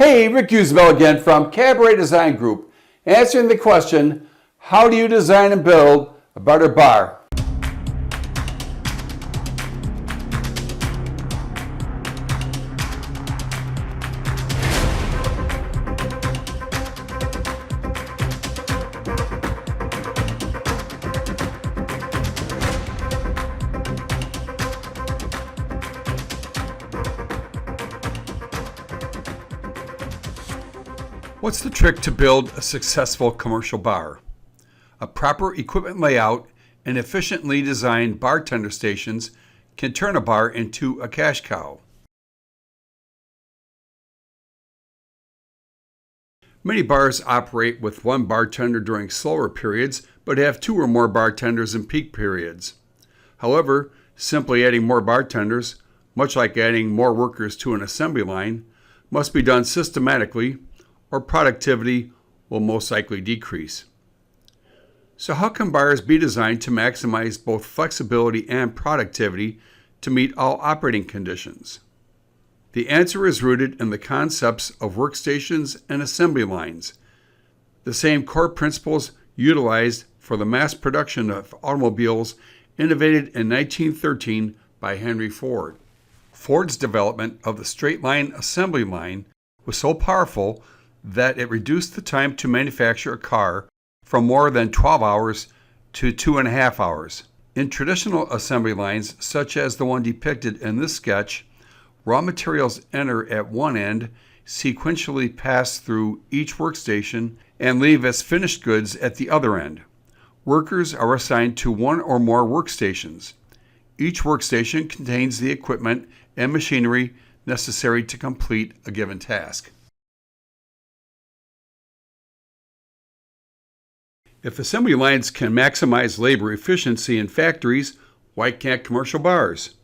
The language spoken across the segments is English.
Hey, Rick Usabel again from Cabaret Design Group, answering the question, how do you design and build a better bar? What's the trick to build a successful commercial bar? A proper equipment layout and efficiently designed bartender stations can turn a bar into a cash cow. Many bars operate with one bartender during slower periods, but have two or more bartenders in peak periods. However, simply adding more bartenders, much like adding more workers to an assembly line, must be done systematically, or productivity will most likely decrease. So how can bars be designed to maximize both flexibility and productivity to meet all operating conditions? The answer is rooted in the concepts of workstations and assembly lines, the same core principles utilized for the mass production of automobiles innovated in 1913 by Henry Ford. Ford's development of the straight line assembly line was so powerful that it reduced the time to manufacture a car from more than 12 hours to 2.5 hours. In traditional assembly lines, such as the one depicted in this sketch, raw materials enter at one end, sequentially pass through each workstation, and leave as finished goods at the other end. Workers are assigned to one or more workstations. Each workstation contains the equipment and machinery necessary to complete a given task. If assembly lines can maximize labor efficiency in factories, why can't commercial bars?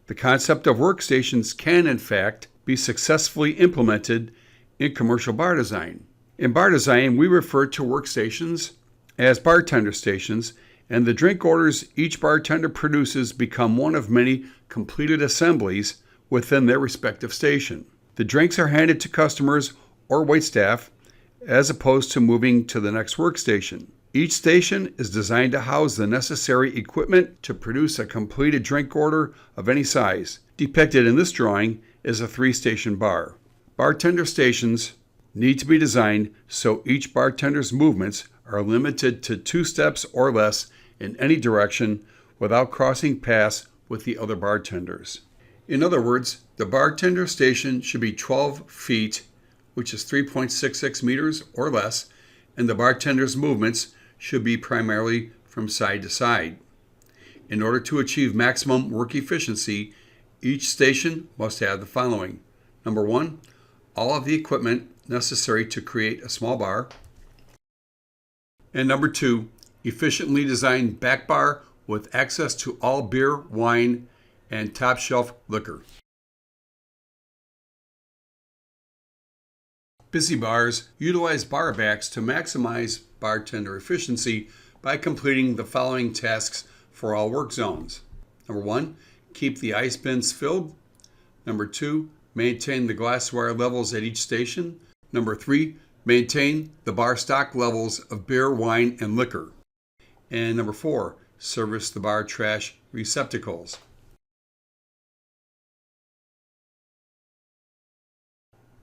The concept of workstations can, in fact, be successfully implemented in commercial bar design. In bar design, we refer to workstations as bartender stations, and the drink orders each bartender produces become one of many completed assemblies within their respective station. The drinks are handed to customers or waitstaff as opposed to moving to the next workstation. Each station is designed to house the necessary equipment to produce a completed drink order of any size. Depicted in this drawing is a 3-station bar. Bartender stations need to be designed so each bartender's movements are limited to 2 steps or less in any direction without crossing paths with the other bartenders. In other words, the bartender station should be 12 feet, which is 3.66 meters or less, and the bartender's movements should be primarily from side to side. In order to achieve maximum work efficiency, each station must have the following. Number 1, all of the equipment necessary to create a small bar. And number 2, efficiently designed back bar with access to all beer, wine, and top shelf liquor. Busy bars utilize bar backs to maximize bartender efficiency by completing the following tasks for all work zones. Number 1, keep the ice bins filled. Number 2, maintain the glassware levels at each station. Number 3, maintain the bar stock levels of beer, wine, and liquor. And number 4, service the bar trash receptacles.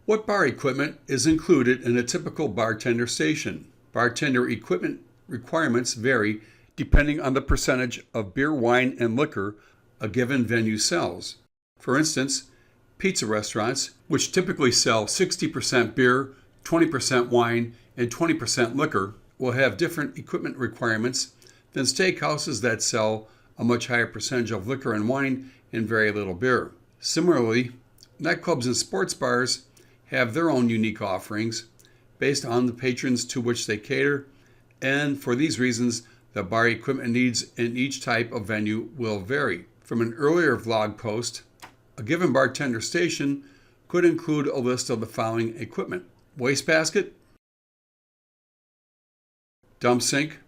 What bar equipment is included in a typical bartender station? Bartender equipment requirements vary depending on the percentage of beer, wine, and liquor a given venue sells. For instance, pizza restaurants, which typically sell 60% beer, 20% wine, and 20% liquor, will have different equipment requirements than steakhouses that sell a much higher percentage of liquor and wine and very little beer. Similarly, nightclubs and sports bars have their own unique offerings based on the patrons to which they cater, and for these reasons, the bar equipment needs in each type of venue will vary. From an earlier vlog post, a given bartender station could include a list of the following equipment: wastebasket, dump sink,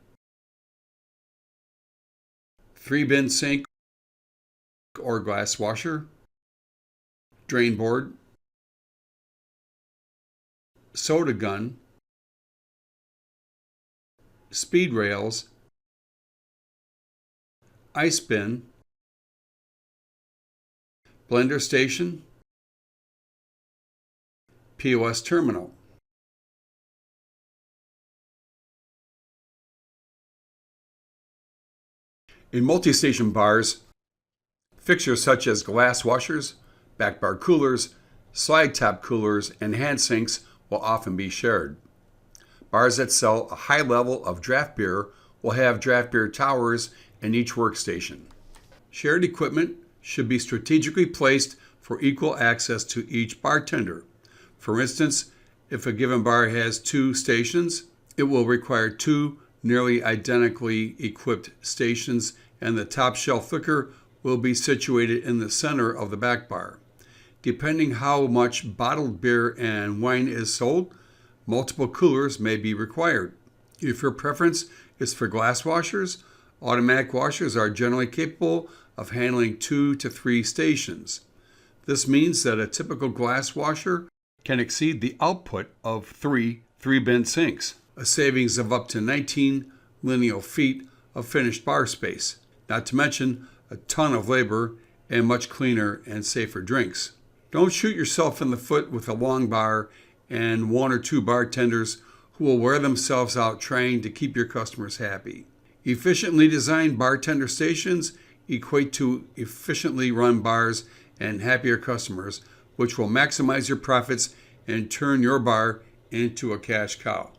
3-bin sink or glass washer, drainboard, soda gun, speed rails, ice bin, blender station, POS terminal. In multi-station bars, fixtures such as glass washers, back bar coolers, slide top coolers, and hand sinks will often be shared. Bars that sell a high level of draft beer will have draft beer towers in each workstation. Shared equipment should be strategically placed for equal access to each bartender. For instance, if a given bar has 2 stations, it will require 2 nearly identically equipped stations, and the top shelf liquor will be situated in the center of the back bar. Depending how much bottled beer and wine is sold, multiple coolers may be required. If your preference is for glass washers, automatic washers are generally capable of handling 2 to 3 stations. This means that a typical glass washer can exceed the output of 3 3-bin sinks, a savings of up to 19 lineal feet of finished bar space, not to mention a ton of labor and much cleaner and safer drinks. Don't shoot yourself in the foot with a long bar and 1 or 2 bartenders who will wear themselves out trying to keep your customers happy. Efficiently designed bartender stations equate to efficiently run bars and happier customers, which will maximize your profits and turn your bar into a cash cow.